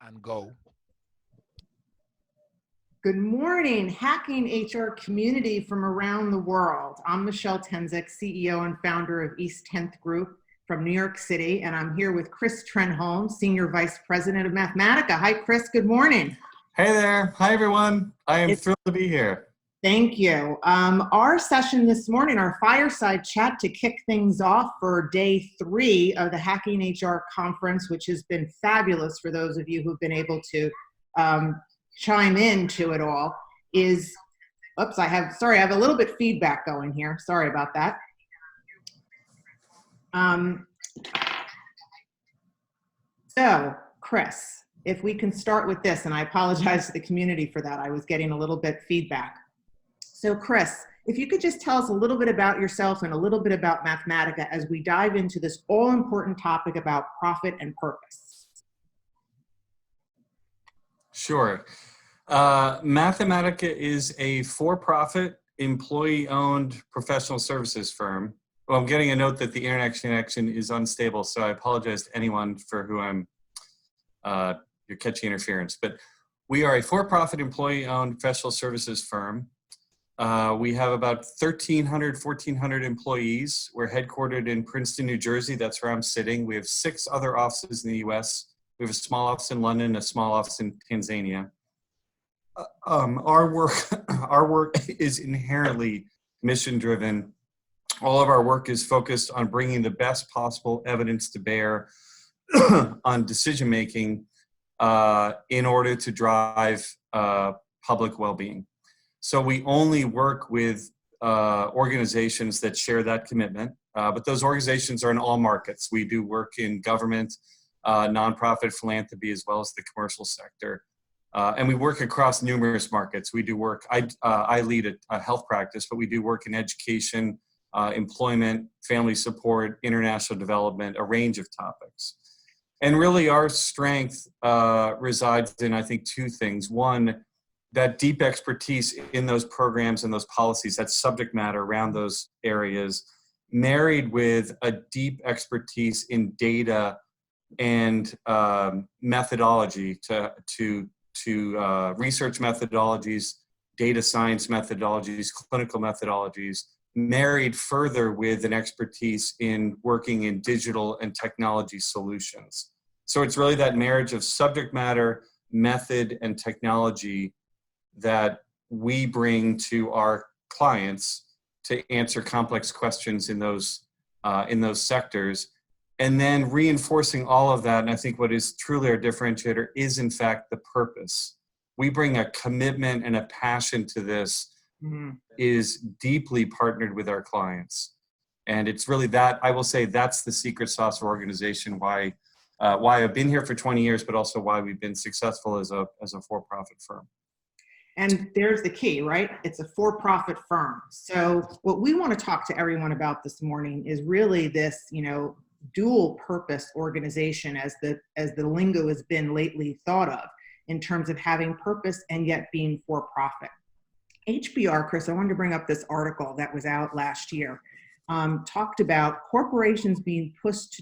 and go. Good morning, hacking HR community from around the world. I'm Michelle Tenzyk, CEO and founder of East 10th Group from New York City, and I'm here with Chris Trenholm, Senior Vice President of Mathematica. Hi, Chris. Good morning. Hey there. Hi, everyone. I am thrilled to be here. Thank you. Our session this morning, our fireside chat to kick things off for day 3 of the Hacking HR conference, which has been fabulous for those of you who've been able to chime into it all, is, oops, I have a little bit feedback going here. Sorry about that. So, Chris, if we can start with this, and I apologize to the community for that. I was getting a little bit feedback. So Chris, if you could just tell us a little bit about yourself and a little bit about Mathematica as we dive into this all-important topic about profit and purpose. Sure. Mathematica is a for-profit, employee-owned professional services firm. Well, I'm getting a note that the internet connection is unstable, so I apologize to anyone for who you're catching interference. But we are a for-profit, employee-owned professional services firm. We have about 1,400 employees. We're headquartered in Princeton, New Jersey. That's where I'm sitting. We have 6 other offices in the US. We have a small office in London, a small office in Tanzania. Our work is inherently mission-driven. All of our work is focused on bringing the best possible evidence to bear on decision-making in order to drive public well-being. So we only work with organizations that share that commitment, but those organizations are in all markets. We do work in government, nonprofit philanthropy, as well as the commercial sector. And we work across numerous markets. We do work, I lead a health practice, but we do work in education, employment, family support, international development, a range of topics. And really our strength resides in, I think, 2 things. One, that deep expertise in those programs and those policies, that subject matter around those areas, married with a deep expertise in data and methodology to research methodologies, data science methodologies, clinical methodologies, married further with an expertise in working in digital and technology solutions. So it's really that marriage of subject matter, method, and technology that we bring to our clients to answer complex questions in those sectors, and then reinforcing all of that. And I think what is truly our differentiator is, in fact, the purpose. We bring a commitment and a passion to this, is deeply partnered with our clients. And it's really that, I will say, that's the secret sauce of our organization, why I've been here for 20 years, but also why we've been successful as a for-profit firm. And there's the key, right? It's a for-profit firm. So what we want to talk to everyone about this morning is really this, dual purpose organization as the lingo has been lately thought of in terms of having purpose and yet being for-profit. HBR, Chris, I wanted to bring up this article that was out last year, talked about corporations being pushed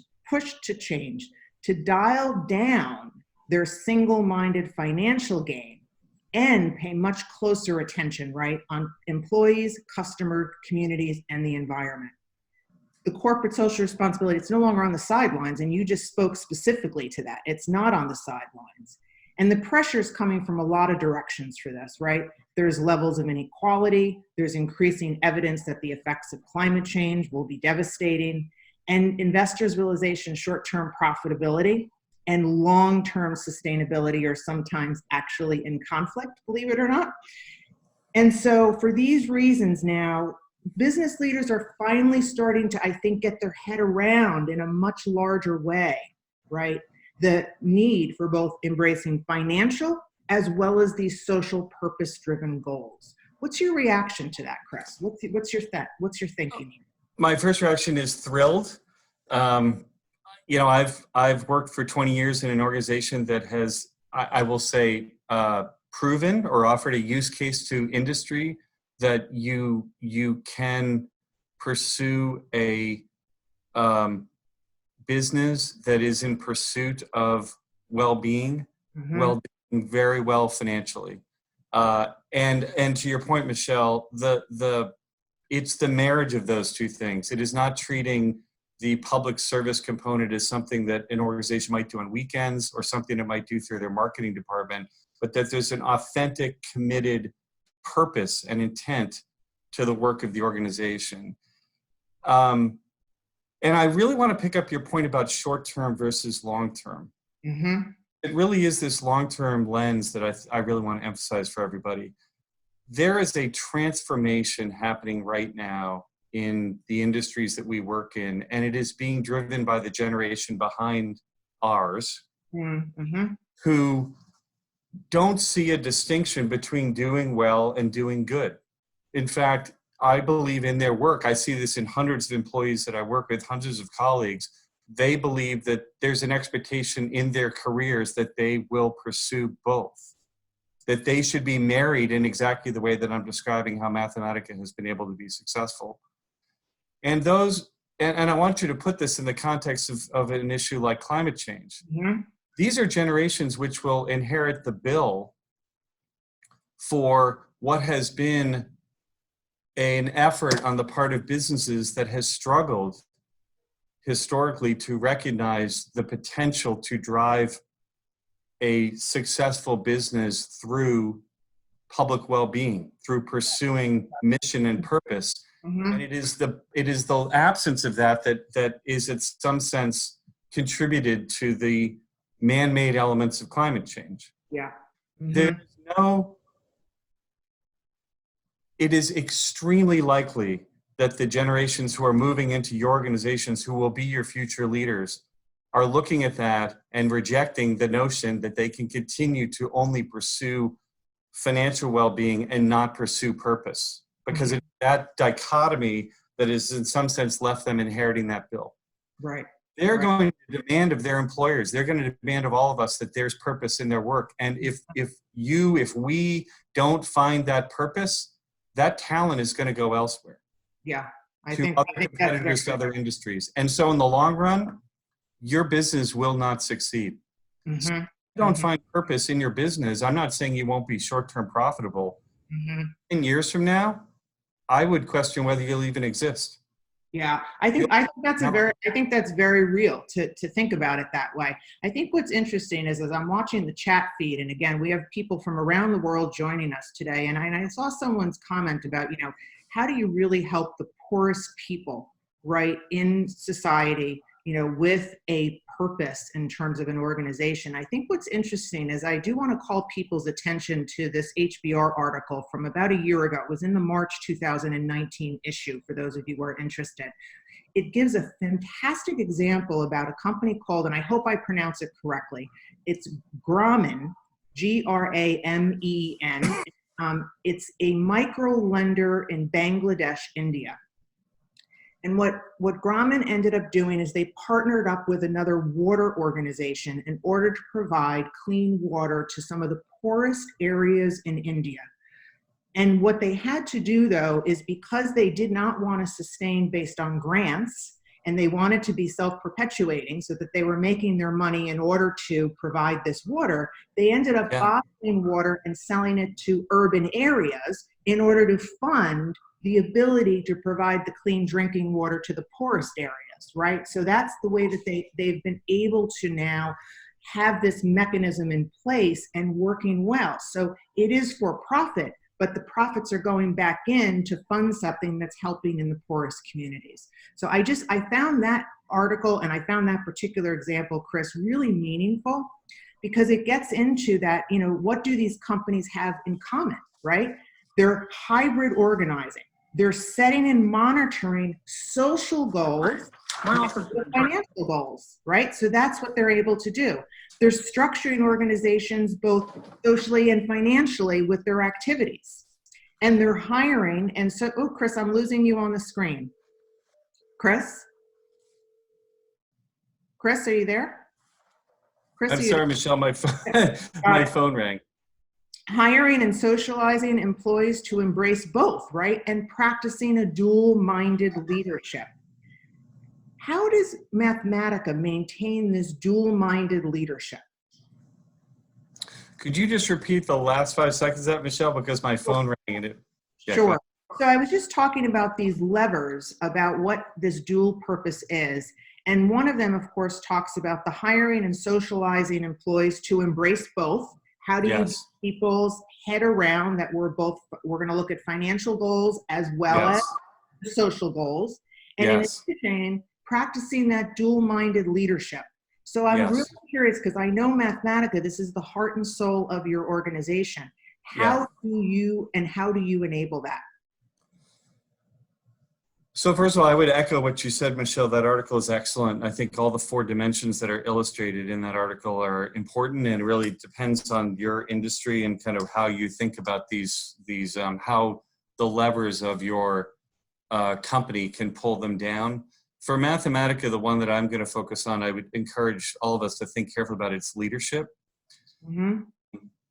to change, to dial down their single-minded financial gain and pay much closer attention, right, on employees, customer, communities, and the environment. The corporate social responsibility, it's no longer on the sidelines, and you just spoke specifically to that. It's not on the sidelines. And the pressure is coming from a lot of directions for this, right? There's levels of inequality, there's increasing evidence that the effects of climate change will be devastating, and investors' realization short-term profitability and long-term sustainability are sometimes actually in conflict, believe it or not. And so for these reasons now, business leaders are finally starting to, I think, get their head around in a much larger way, right? The need for both embracing financial as well as these social purpose-driven goals. What's your reaction to that, Chris? What's your thinking? My first reaction is thrilled. I've worked for 20 years in an organization that has, I will say, proven or offered a use case to industry that you can pursue a business that is in pursuit of well-being well, doing very well financially. And to your point, Michelle, it's the marriage of those two things. It is not treating the public service component as something that an organization might do on weekends or something it might do through their marketing department, but that there's an authentic, committed purpose and intent to the work of the organization. And I really want to pick up your point about short-term versus long-term. It really is this long-term lens that I really want to emphasize for everybody. There is a transformation happening right now in the industries that we work in, and it is being driven by the generation behind ours who don't see a distinction between doing well and doing good. In fact, I believe in their work. I see this in hundreds of employees that I work with, hundreds of colleagues. They believe that there's an expectation in their careers that they will pursue both, that they should be married in exactly the way that I'm describing how Mathematica has been able to be successful. And I want you to put this in the context of an issue like climate change. These are generations which will inherit the bill for what has been an effort on the part of businesses that has struggled historically to recognize the potential to drive a successful business through public well-being, through pursuing mission and purpose. And it is the absence of that is in some sense contributed to the man-made elements of climate change. It is extremely likely that the generations who are moving into your organizations, who will be your future leaders, are looking at that and rejecting the notion that they can continue to only pursue financial well-being and not pursue purpose. Because it's that dichotomy that is in some sense left them inheriting that bill. They're going to demand of their employers, they're going to demand of all of us that there's purpose in their work. And if we don't find that purpose, that talent is going to go elsewhere. I to think other that's competitors, to other industries. And so in the long run, your business will not succeed. So if you don't find purpose in your business, I'm not saying you won't be short-term profitable. 10 years from now, I would question whether you'll even exist. I think that's very real to think about it that way. I think what's interesting is as I'm watching the chat feed, and again, we have people from around the world joining us today, and I saw someone's comment about, how do you really help the poorest people, right, in society, with a purpose in terms of an organization. I think what's interesting is I do want to call people's attention to this HBR article from about a year ago. It was in the March 2019 issue, for those of you who are interested. It gives a fantastic example about a company called, and I hope I pronounce it correctly, it's Grameen, Gramen. It's a micro lender in Bangladesh, India. And what Grameen ended up doing is they partnered up with another water organization in order to provide clean water to some of the poorest areas in India. And what they had to do, though, is because they did not want to sustain based on grants, and they wanted to be self-perpetuating so that they were making their money in order to provide this water, they ended up bottling water and selling it to urban areas in order to fund the ability to provide the clean drinking water to the poorest areas, right? So that's the way that they've been able to now have this mechanism in place and working well. So it is for profit, but the profits are going back in to fund something that's helping in the poorest communities. So I found that article and I found that particular example, Chris, really meaningful because it gets into that, what do these companies have in common, right? They're hybrid organizing. They're setting and monitoring social goals, financial goals, right? So that's what they're able to do. They're structuring organizations both socially and financially with their activities. And they're hiring, and so, oh, Chris, I'm losing you on the screen. Chris? Chris, are you there? Chris, I'm sorry, Michelle, my phone rang. Hiring and socializing employees to embrace both, right? And practicing a dual-minded leadership. How does Mathematica maintain this dual-minded leadership? Could you just repeat the last 5 seconds of that, Michelle, because my phone rang and it. Yeah, go Sure. ahead. So I was just talking about these levers, about what this dual purpose is. And one of them, of course, talks about the hiring and socializing employees to embrace both. How do you get Yes. people's head around that we're going to look at financial goals as well as Yes. social goals. And Yes. in addition, practicing that dual-minded leadership. So I'm really Yes. curious, because I know Mathematica, this is the heart and soul of your organization. Yeah. How do you enable that? So first of all, I would echo what you said, Michelle. That article is excellent. I think all the 4 dimensions that are illustrated in that article are important, and really depends on your industry and kind of how you think about these how the levers of your company can pull them down. For Mathematica, the one that I'm going to focus on, I would encourage all of us to think carefully about its leadership. Mm-hmm.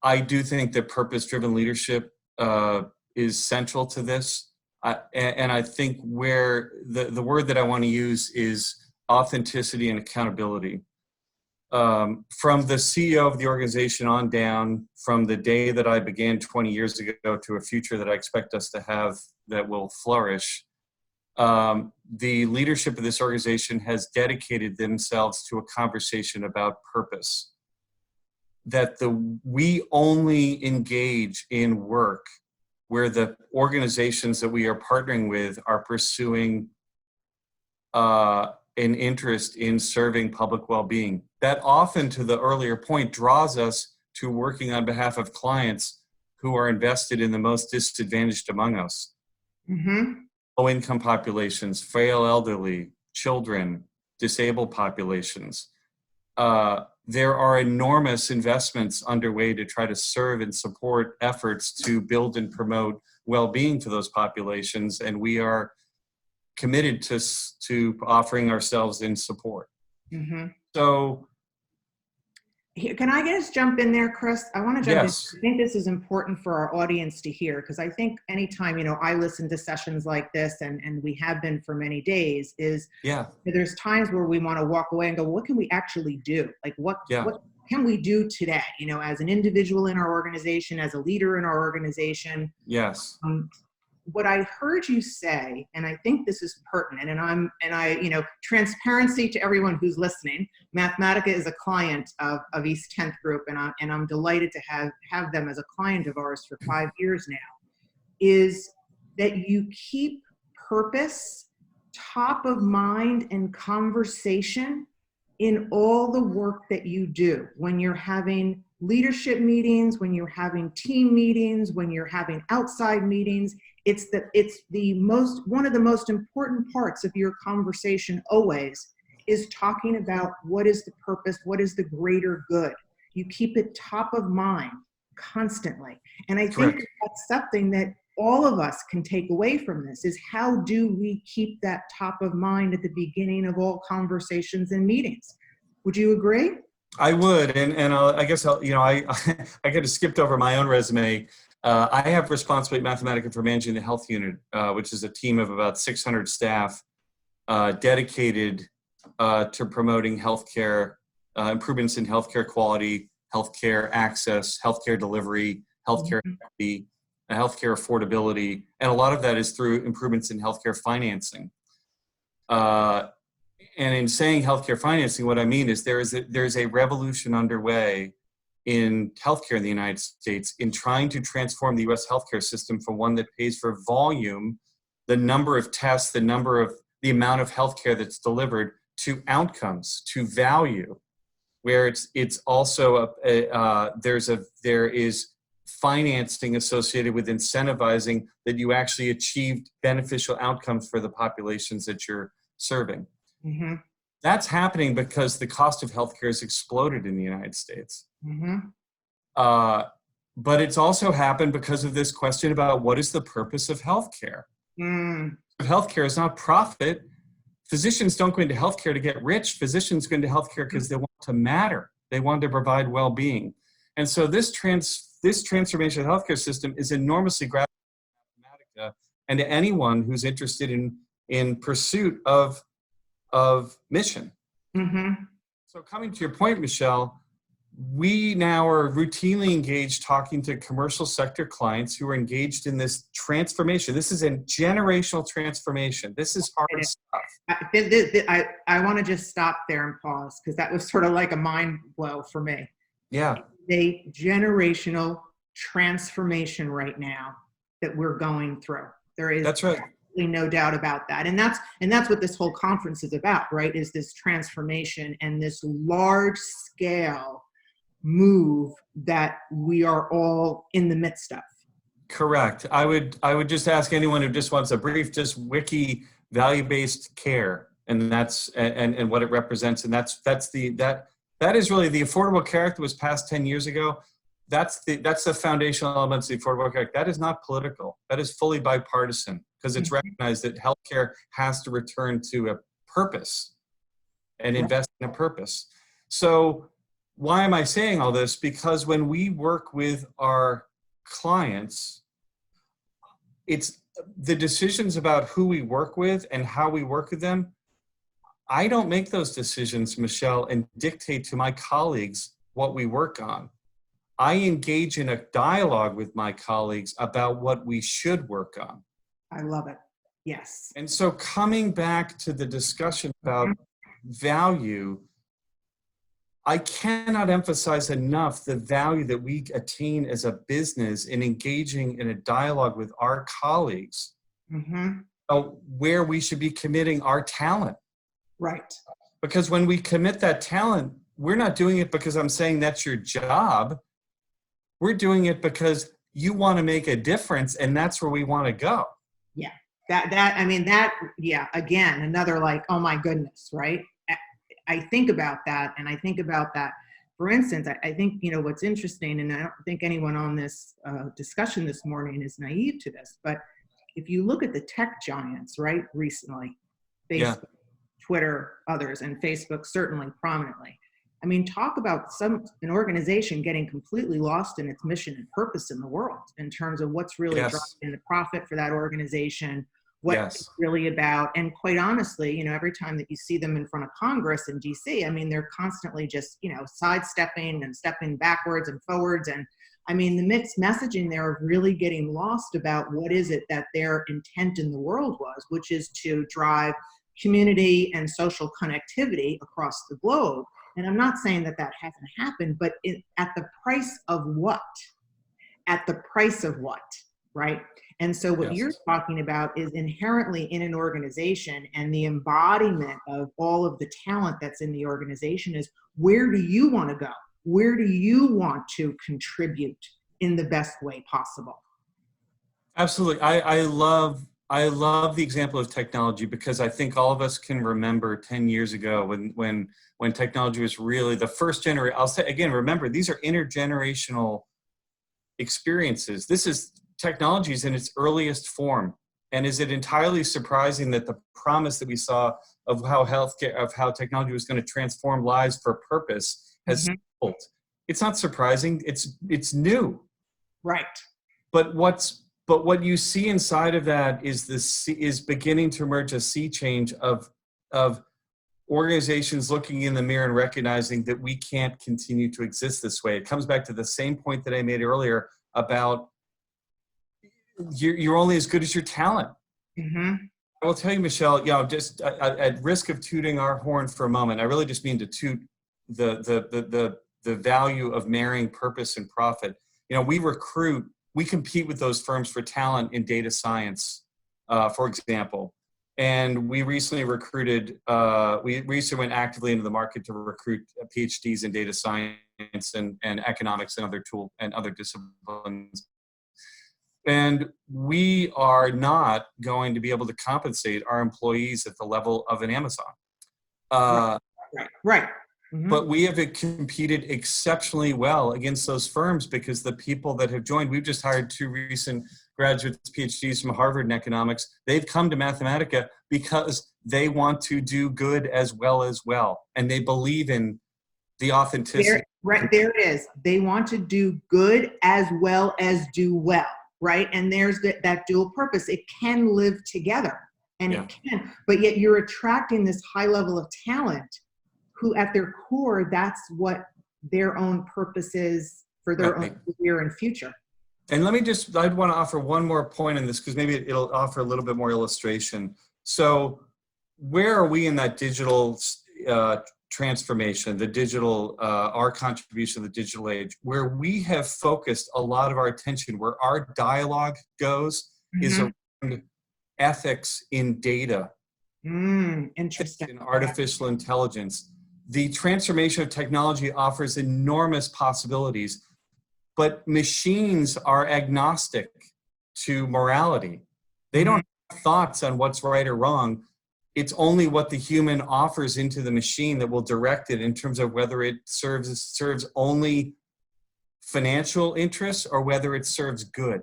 I do think that purpose-driven leadership is central to this. And I think where the word that I want to use is authenticity and accountability. From the CEO of the organization on down, from the day that I began 20 years ago to a future that I expect us to have that will flourish, the leadership of this organization has dedicated themselves to a conversation about purpose. That we only engage in work where the organizations that we are partnering with are pursuing an interest in serving public well-being. That often, to the earlier point, draws us to working on behalf of clients who are invested in the most disadvantaged among us. Mm-hmm. Low-income populations, frail elderly, children, disabled populations. There are enormous investments underway to try to serve and support efforts to build and promote well-being for those populations, and we are committed to offering ourselves in support. Mm-hmm. So, Here, can I just jump in there, Chris? I want to jump yes. in. I think this is important for our audience to hear, because I think anytime, I listen to sessions like this, and we have been for many days, is there's times where we want to walk away and go, what can we actually do? Like what can we do today? As an individual in our organization, as a leader in our organization. Yes. What I heard you say, and I think this is pertinent, transparency to everyone who's listening. Mathematica is a client of East 10th Group, and I'm delighted to have them as a client of ours for 5 years now, is that you keep purpose top of mind and conversation in all the work that you do. When you're having leadership meetings, when you're having team meetings, when you're having outside meetings, one of the most important parts of your conversation always is talking about what is the purpose, what is the greater good. You keep it top of mind constantly. And I think that's something that all of us can take away from this, is how do we keep that top of mind at the beginning of all conversations and meetings? Would you agree? I would, and I guess I kind of skipped over my own resume. I have responsibility at Mathematica for managing the health unit, which is a team of about 600 staff dedicated to promoting healthcare, improvements in healthcare quality, healthcare access, healthcare delivery, healthcare equity, healthcare affordability, and a lot of that is through improvements in healthcare financing. And in saying healthcare financing, what I mean is there's a revolution underway in healthcare in the United States in trying to transform the U.S. healthcare system from one that pays for volume, the number of tests, the amount of healthcare that's delivered, to outcomes, to value, where it's also there is financing associated with incentivizing that you actually achieved beneficial outcomes for the populations that you're serving. Mm-hmm. That's happening because the cost of healthcare has exploded in the United States. Mm-hmm. But it's also happened because of this question about what is the purpose of healthcare? Healthcare is not profit. Physicians don't go into healthcare to get rich. Physicians go into healthcare because they want to matter. They want to provide well-being. And so this transformation of the healthcare system is enormously gratifying to Mathematica and to anyone who's interested in pursuit of mission. Mm-hmm. So coming to your point, Michelle, we now are routinely engaged talking to commercial sector clients who are engaged in this transformation. This is a generational transformation. This is hard stuff. I want to just stop there and pause, because that was sort of like a mind blow for me. Yeah. A generational transformation right now that we're going through. There is That's right. no doubt about that. And that's what this whole conference is about, right? Is this transformation and this large scale move that we are all in the midst of. Correct. I would just ask anyone who just wants a brief, just wiki value-based care, and that's and what it represents, and that is really the Affordable Care Act that was passed 10 years ago. That's the foundational elements of the Affordable Care Act. That is not political. That is fully bipartisan, because it's recognized that healthcare has to return to a purpose and invest in a purpose. So why am I saying all this? Because when we work with our clients, it's the decisions about who we work with and how we work with them. I don't make those decisions, Michelle, and dictate to my colleagues what we work on. I engage in a dialogue with my colleagues about what we should work on. I love it. Yes. And so coming back to the discussion about value, I cannot emphasize enough the value that we attain as a business in engaging in a dialogue with our colleagues about where we should be committing our talent. Right. Because when we commit that talent, we're not doing it because I'm saying that's your job. We're doing it because you want to make a difference, and that's where we want to go. Yeah. Again, another like, oh my goodness, right? I think about that, and I think about that. For instance, I think, what's interesting, and I don't think anyone on this discussion this morning is naive to this, but if you look at the tech giants, right, recently, Facebook, Twitter, others, and Facebook certainly prominently. I mean, talk about an organization getting completely lost in its mission and purpose in the world in terms of what's really driving the profit for that organization, what it's really about. And quite honestly, every time that you see them in front of Congress in DC, I mean, they're constantly just, sidestepping and stepping backwards and forwards. And I mean, the mixed messaging there of really getting lost about what is it that their intent in the world was, which is to drive community and social connectivity across the globe. And I'm not saying that hasn't happened, but at the price of what? At the price of what, right? And so what you're talking about is inherently in an organization, and the embodiment of all of the talent that's in the organization is, where do you want to go? Where do you want to contribute in the best way possible? Absolutely. I love the example of technology, because I think all of us can remember 10 years ago when technology was really the first generation. I'll say again, remember, these are intergenerational experiences. This is technologies in its earliest form. And is it entirely surprising that the promise that we saw of how technology was going to transform lives for purpose has failed? It's not surprising. It's new. Right. But what you see inside of that is beginning to emerge a sea change of organizations looking in the mirror and recognizing that we can't continue to exist this way. It comes back to the same point that I made earlier about you're only as good as your talent. I will tell you, Michelle, just at risk of tooting our horn for a moment, I really just mean to toot the value of marrying purpose and profit. We compete with those firms for talent in data science, for example. And we recently went actively into the market to recruit PhDs in data science and economics and other disciplines. And we are not going to be able to compensate our employees at the level of an Amazon. Right. But we have competed exceptionally well against those firms because the people that have joined, we've just hired 2 recent graduates, PhDs from Harvard in economics. They've come to Mathematica because they want to do good as well. And they believe in the authenticity. There it is. They want to do good as well as do well, right? And there's that dual purpose. It can live together, and it can, but yet you're attracting this high level of talent who at their core, that's what their own purposes for their Right. own career and future. And I'd want to offer one more point on this because maybe it'll offer a little bit more illustration. So where are we in that digital transformation, the digital, our contribution to the digital age, where we have focused a lot of our attention, where our dialogue goes is around ethics in data, Interesting. in artificial intelligence. The transformation of technology offers enormous possibilities, but machines are agnostic to morality. They don't have thoughts on what's right or wrong. It's only what the human offers into the machine that will direct it in terms of whether it serves only financial interests or whether it serves good.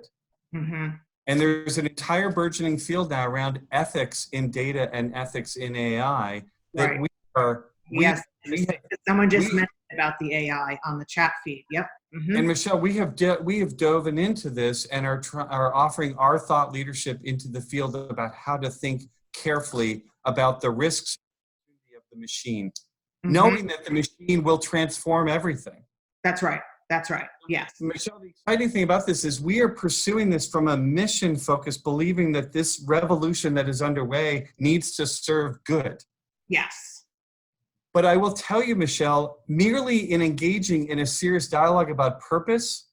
And there's an entire burgeoning field now around ethics in data and ethics in AI that Right. we are. Yes. Someone just mentioned about the AI on the chat feed. Yep. And Michelle, we have dove into this and are offering our thought leadership into the field about how to think carefully about the risks of the machine, knowing that the machine will transform everything. That's right. That's right. Yes. Michelle, the exciting thing about this is we are pursuing this from a mission focus, believing that this revolution that is underway needs to serve good. Yes. But I will tell you, Michelle, merely in engaging in a serious dialogue about purpose,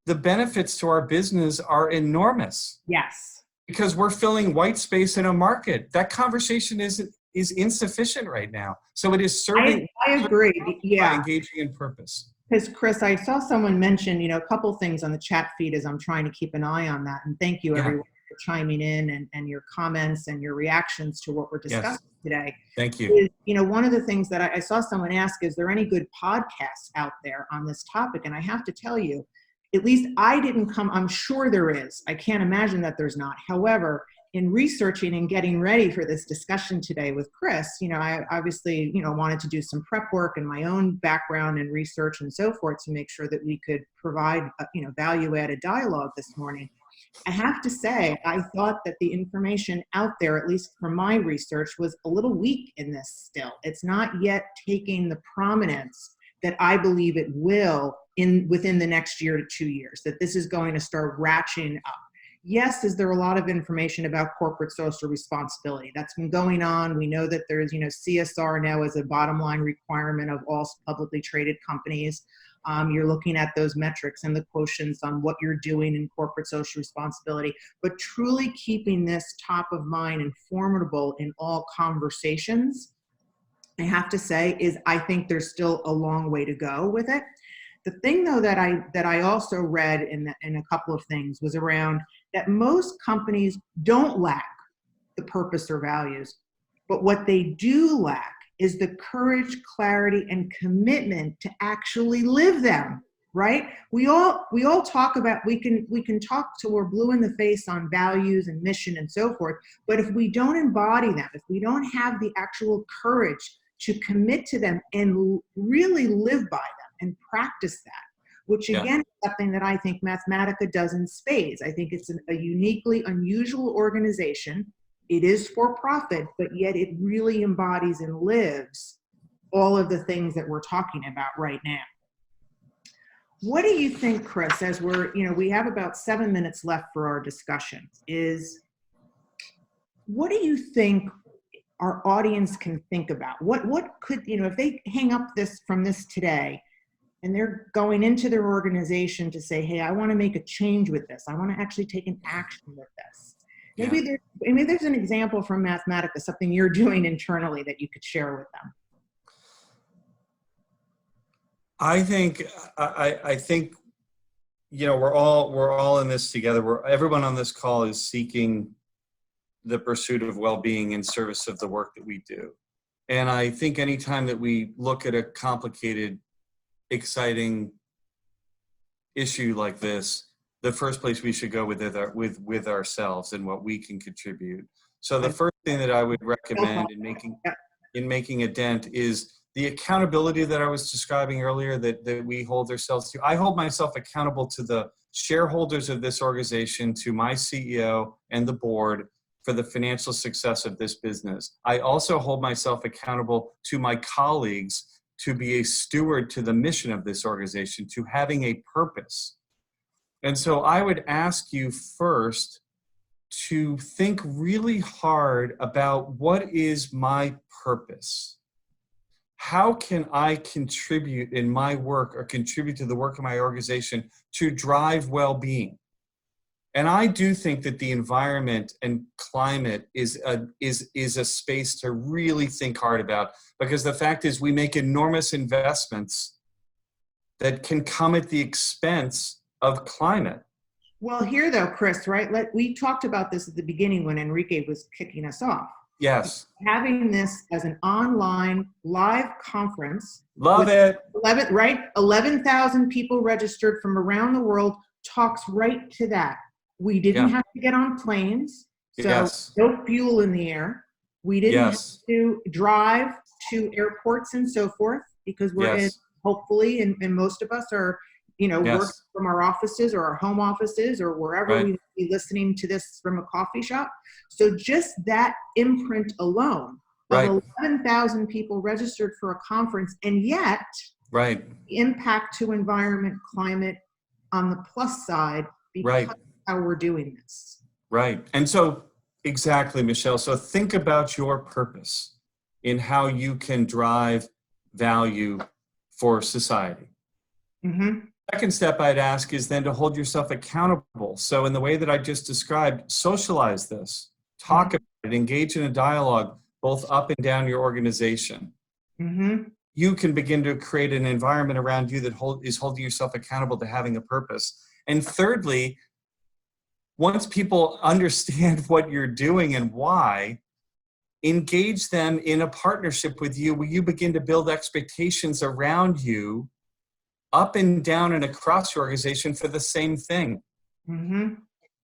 the benefits to our business are enormous. Yes. Because we're filling white space in a market. That conversation is insufficient right now. So it is serving. I agree. Yeah. By engaging in purpose. Because Chris, I saw someone mention, a couple things on the chat feed as I'm trying to keep an eye on that. And thank you everyone for chiming in and your comments and your reactions to what we're discussing today. Thank you. One of the things that I saw someone ask, is there any good podcasts out there on this topic? And I have to tell you, at least I'm sure there is. I can't imagine that there's not. However, in researching and getting ready for this discussion today with Chris, I obviously, wanted to do some prep work and my own background and research and so forth to make sure that we could provide, value-added dialogue this morning. I have to say, I thought that the information out there, at least from my research, was a little weak in this still. It's not yet taking the prominence that I believe it will within the next year to 2 years, that this is going to start ratcheting up. Yes, is there a lot of information about corporate social responsibility? That's been going on. We know that there's, CSR now as a bottom line requirement of all publicly traded companies. You're looking at those metrics and the quotients on what you're doing in corporate social responsibility, but truly keeping this top of mind and formidable in all conversations, I have to say, I think there's still a long way to go with it. The thing, though, that I also read in a couple of things was around that most companies don't lack the purpose or values, but what they do lack is the courage, clarity, and commitment to actually live them. Right? We all talk about, we can talk till we're blue in the face on values and mission and so forth, but if we don't embody them, if we don't have the actual courage to commit to them and really live by them and practice that, which again is something that I think Mathematica does in spades. I think it's a uniquely unusual organization. It is for profit, but yet it really embodies and lives all of the things that we're talking about right now. What do you think, Chris, as we have about 7 minutes left for our discussion, what do you think our audience can think about? What could, if they hang up from this today and they're going into their organization to say, hey, I want to make a change with this. I want to actually take an action with this. Maybe there's an example from Mathematica, something you're doing internally that you could share with them. I think we're all in this together. Everyone on this call is seeking the pursuit of well-being in service of the work that we do. And I think anytime that we look at a complicated, exciting issue like this, the first place we should go with ourselves and what we can contribute. So the first thing that I would recommend in making a dent is the accountability that I was describing earlier that we hold ourselves to. I hold myself accountable to the shareholders of this organization, to my CEO and the board for the financial success of this business. I also hold myself accountable to my colleagues to be a steward to the mission of this organization, to having a purpose. And so I would ask you first to think really hard about, what is my purpose? How can I contribute in my work, or contribute to the work of my organization to drive well-being? And I do think that the environment and climate is a space to really think hard about, because the fact is we make enormous investments that can come at the expense of climate. Well, here though, Chris, right? We talked about this at the beginning when Enrique was kicking us off. Yes. Having this as an online live conference. Love it. 11,000 people registered from around the world, talks right to that. We didn't have to get on planes, so no fuel in the air. We didn't have to drive to airports and so forth, because we're in, hopefully, and most of us are, work from our offices or our home offices or wherever we be listening to this from a coffee shop. So just that imprint alone of 11,000 people registered for a conference, and yet the impact to environment, climate on the plus side, because how we're doing this. Right. And so, exactly, Michelle. So think about your purpose in how you can drive value for society. Second step I'd ask is then to hold yourself accountable. So in the way that I just described, socialize this, talk about it, engage in a dialogue, both up and down your organization. You can begin to create an environment around you that is holding yourself accountable to having a purpose. And thirdly, once people understand what you're doing and why, engage them in a partnership with you, where you begin to build expectations around you up and down and across your organization for the same thing.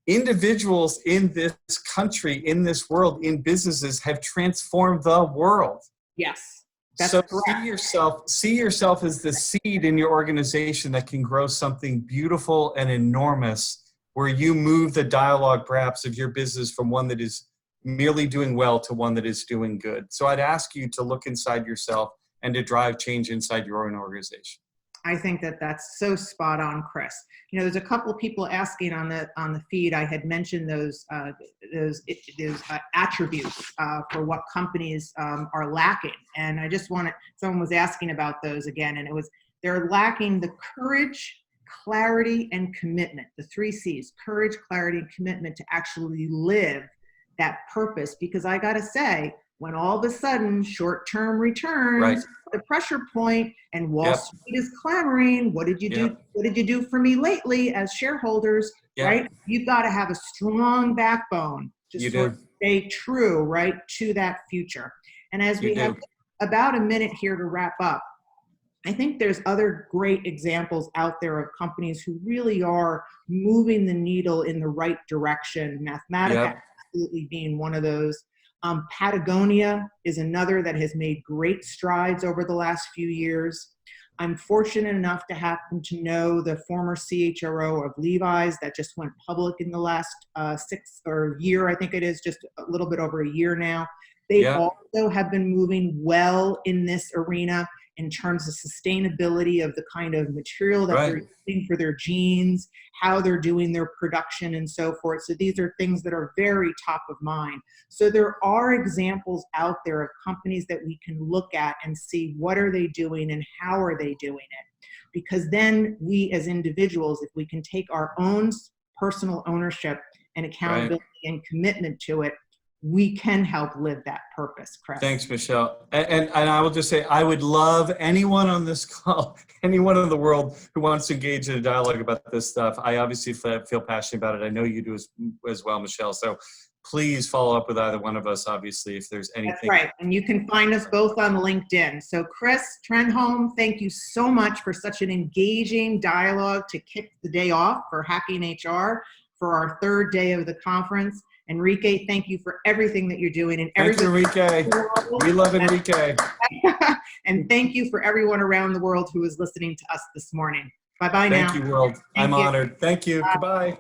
Individuals in this country, in this world, in businesses have transformed the world. Yes. That's so correct. see yourself as the seed in your organization that can grow something beautiful and enormous, where you move the dialogue perhaps of your business from one that is merely doing well to one that is doing good. So I'd ask you to look inside yourself and to drive change inside your own organization. I think that that's so spot on, Chris. There's a couple of people asking on the feed. I had mentioned those attributes for what companies are lacking, and I just someone was asking about those again, and they're lacking the courage, clarity, and commitment. The 3 C's: courage, clarity, and commitment to actually live that purpose. Because I gotta say, when all of a sudden short-term returns, the pressure point, and Wall Street is clamoring, what did you do? What did you do for me lately as shareholders? Right? You've got to have a strong backbone to sort of stay true, right, to that future. And as we have about a minute here to wrap up, I think there's other great examples out there of companies who really are moving the needle in the right direction. Mathematica absolutely being one of those. Patagonia is another that has made great strides over the last few years. I'm fortunate enough to happen to know the former CHRO of Levi's that just went public in the last year, I think it is, just a little bit over a year now. They also have been moving well in this arena in terms of sustainability of the kind of material that they're using for their jeans, how they're doing their production, and so forth. So these are things that are very top of mind. So there are examples out there of companies that we can look at and see what are they doing and how are they doing it. Because then we as individuals, if we can take our own personal ownership and accountability and commitment to it, we can help live that purpose, Chris. Thanks, Michelle. And I will just say, I would love anyone on this call, anyone in the world who wants to engage in a dialogue about this stuff. I obviously feel passionate about it. I know you do as well, Michelle. So please follow up with either one of us, obviously, if there's anything. That's right. And you can find us both on LinkedIn. So Chris Trenholm, thank you so much for such an engaging dialogue to kick the day off for Hacking HR for our 3rd day of the conference. Enrique, thank you for everything that you're doing. And thanks, Enrique. We love Enrique. And thank you for everyone around the world who is listening to us this morning. Bye-bye now. Thank you, world. I'm honored. Thank you. Goodbye.